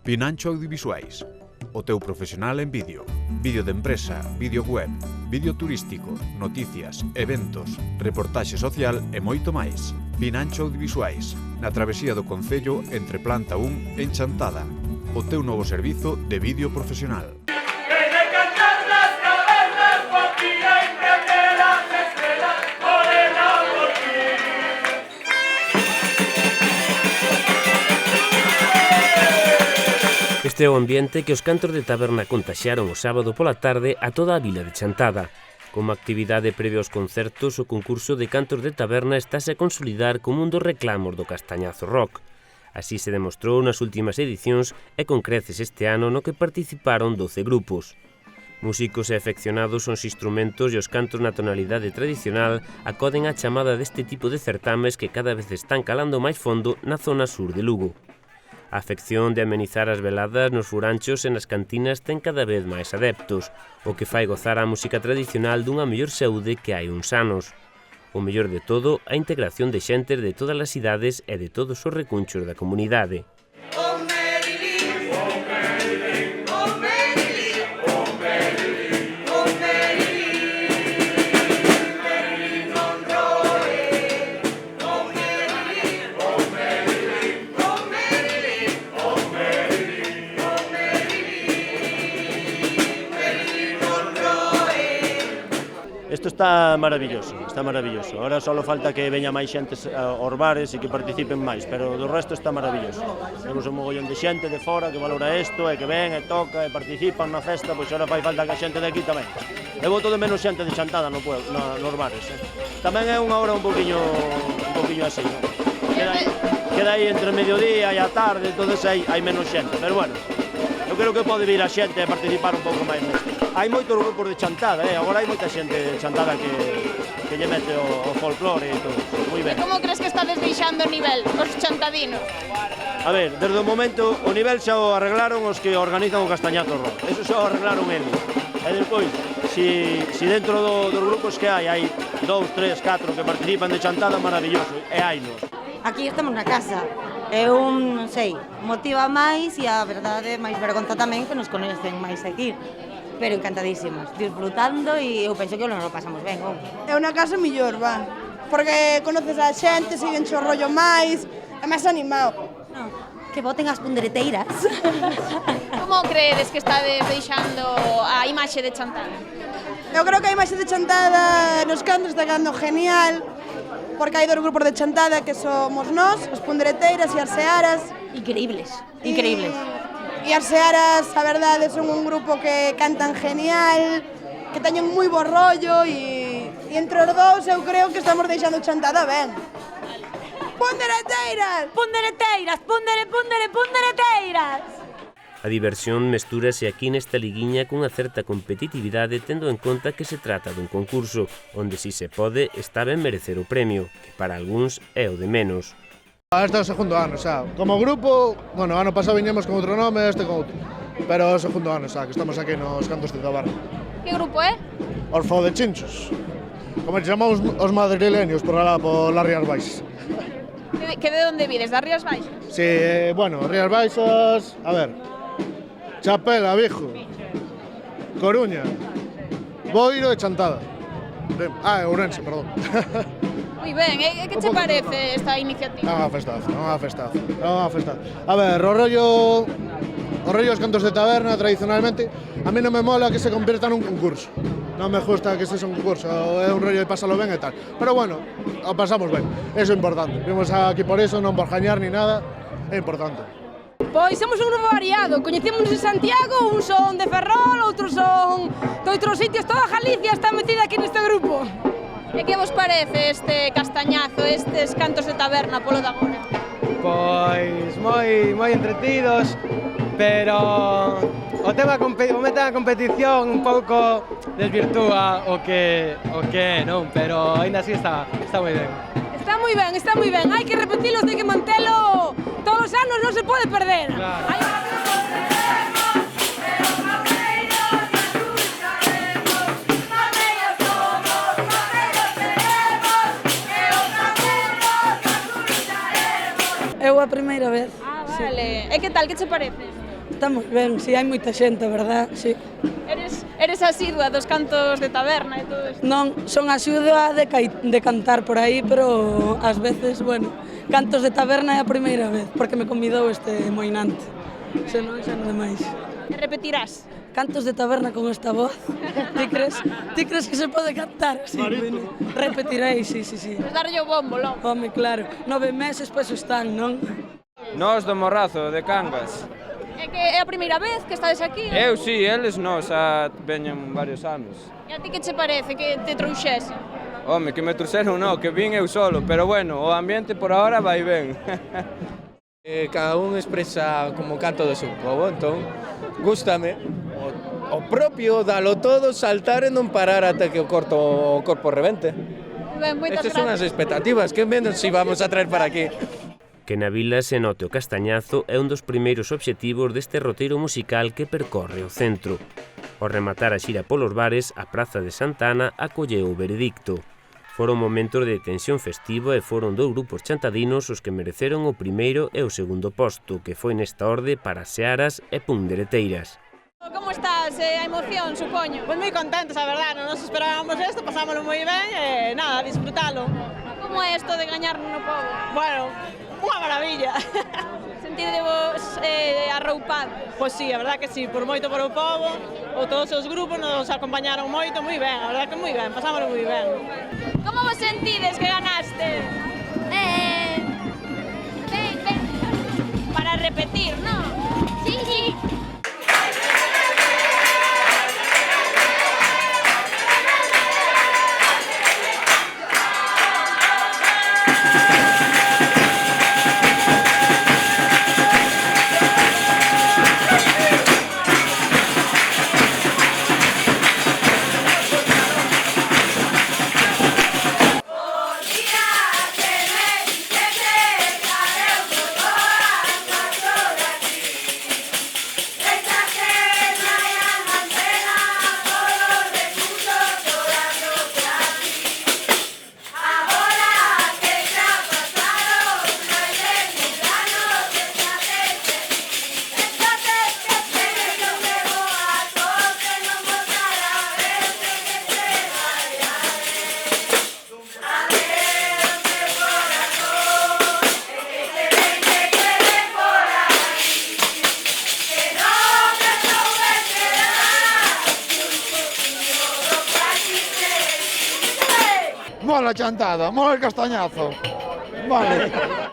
Pinancho Audiovisuais, o teu profesional en vídeo. Vídeo de empresa, vídeo web, vídeo turístico, noticias, eventos, reportaxe social e moito máis. Pinancho Audiovisuais, na travesía do Concello entre Planta 1 e Chantada. O teu novo servizo de vídeo profesional. Este é o ambiente que os cantos de taberna contaxiaron o sábado pola tarde a toda a vila de Chantada. Como actividade previa aos concertos, o concurso de cantos de taberna estáse a consolidar como un dos reclamos do Castañazo Rock. Así se demostrou nas últimas edicións e con creces este ano no que participaron 12 grupos. Músicos e afeccionados aos instrumentos e os cantos na tonalidade tradicional acoden á chamada deste tipo de certames que cada vez están calando máis fondo na zona sur de Lugo. A afección de amenizar as veladas nos furanchos e nas cantinas ten cada vez máis adeptos, o que fai gozar a música tradicional dunha mellor saúde que hai uns anos. O mellor de todo, a integración de xentes de todas as idades e de todos os recunchos da comunidade. Isto está maravilloso, está maravilloso. Ahora só falta que veña máis xentes aos bares e que participen máis, pero do resto está maravilloso. Temos un mogollón de xente de fora que valora isto e que ven e toca e participan na festa, pois ahora fai falta que a xente de aquí tamén. Eu boto de menos xente de Chantada nos bares. Tamén é unha hora un poquinho así, non? Queda aí entre mediodía e a tarde, entonces hai menos xente, pero bueno, eu creo que pode vir a xente a participar un pouco máis nisto. Hai moitos grupos de Chantada, agora hai moita xente de Chantada que lle mete o folclore e todo. Moi ben. E como crees que estades deixando o nivel, os chantadinos? A ver, desde o momento, o nivel xa o arreglaron os que organizan o Castañazo Rock. Eso xa o arreglaron eles. E despois, si dentro dos grupos que hai 2, 3, 4 que participan de Chantada, maravilloso, e hainos. Aquí estamos na casa. É non sei, motiva máis e a verdade máis vergonza tamén que nos conhecen máis aquí. Pero encantadísimas, disfrutando e eu penso que nos lo pasamos ben. É unha casa mellor, va, porque conoces a xente, siguen o rollo máis, é máis animado. No, que voten as pundereteiras. Como credes que estades deixando a imaxe de Chantada? Eu creo que a imaxe de Chantada nos cantos está quedando genial, porque hai dos grupos de Chantada que somos nós, as pundereteiras e as searas. Increíbles, increíbles. E as searas, a verdade, son un grupo que cantan genial, que teñen moi bo rollo e entre os dous eu creo que estamos deixando Chantada ben. Pundereteiras! Pundereteiras, pundereteiras! A diversión mestúrase aquí nesta liguiña cunha certa competitividade tendo en conta que se trata dun concurso, onde si se pode está ben merecer o premio, que para algúns é o de menos. Este é o segundo ano, xa. Como grupo, bueno, ano pasado viñemos con outro nome, este con outro. Pero é o segundo ano, xa, que estamos aquí nos cantos de taberna. Que grupo é? Os Fo de Chinchos. Como se chamamos os madrileños por alá, por las Rías Baixas. Que de onde vides? Das Rías Baixas? Sí, bueno, Rías Baixas, a ver, Chapela, Vigo, Coruña, Boiro e Chantada. Ourense, perdón. Moi ben, e que che parece esta iniciativa? É unha festazo. A ver, o rollo os cantos de taberna, tradicionalmente, a mí non me mola que se convierta nun concurso. Non me gusta que sexa un concurso, é un rollo de pasalo ben e tal. Pero bueno, o pasamos ben, eso é importante. Vimos aquí por eso, non por gañar ni nada, é importante. Pois somos un grupo variado, coñecemos en Santiago, uns son de Ferrol, outros son de outros sitios, toda Galicia está metida aquí neste grupo. E que vos parece este castañazo, estes cantos de taberna polo de agora? Pois moi entretidos, pero o meta da competición un pouco desvirtúa o que é, non? Pero aínda así está moi ben. Está moi ben, hai que repetilos, hai que mantelo todos os anos, non se pode perder. Claro. Eu a primeira vez. Ah, vale. E que tal, que che parece? Está moi ben, si hai moita xente, verdad? Si. Eres asidua dos cantos de taberna e todo isto? Non, son axuda de cantar por aí, pero ás veces, bueno, cantos de taberna é a primeira vez, porque me convidou este moinante. Se non, xa non demais. E repetirás? Cantos de taberna con esta voz, ti crees que se pode cantar? Sí, bueno, repetirei, sí. Pues darlle o bombo, logo. Home, claro, 9 meses, pois están, non? Nós do Morrazo, de Cangas. É que é a primeira vez que estades aquí? Eu si, eles non, xa veñen varios anos. E a ti que che parece que te trouxese? Home, que me trouxeron non, que vin eu solo, pero bueno, o ambiente por ahora vai ben. Cada un expresa como canto do seu pobo, entón, gústame. O propio, dalo todo, saltar e non parar ata que o corpo rebente. Ben, moitas Estas son as expectativas, que menos si vamos a traer para aquí. Que na vila se note o castañazo é un dos primeiros obxectivos deste roteiro musical que percorre o centro. Ao rematar a xira polos bares, a Praza de Santana acolleu o veredicto. Foron momentos de tensión festiva e foron 2 grupos chantadinos os que mereceron o primeiro e o segundo posto, que foi nesta orde para Searas e Pundereteiras. Como estás? A emoción, supoño? Pois moi contentos, a verdade, non nos esperábamos isto, pasámoslo moi ben e nada, disfrutalo. Como é isto de gañar no pobo? Bueno, unha maravilla. Sentidevos arroupados? Pois sí, a verdade que sí, por moito por o pobo, ou todos os grupos nos acompañaron moito, moi ben, a verdade que moi ben, pasámoslo moi ben. Como vos sentides que ganaste? Ben. Para repetir, non? Sí. Mola chantada, mola el castañazo. Vale.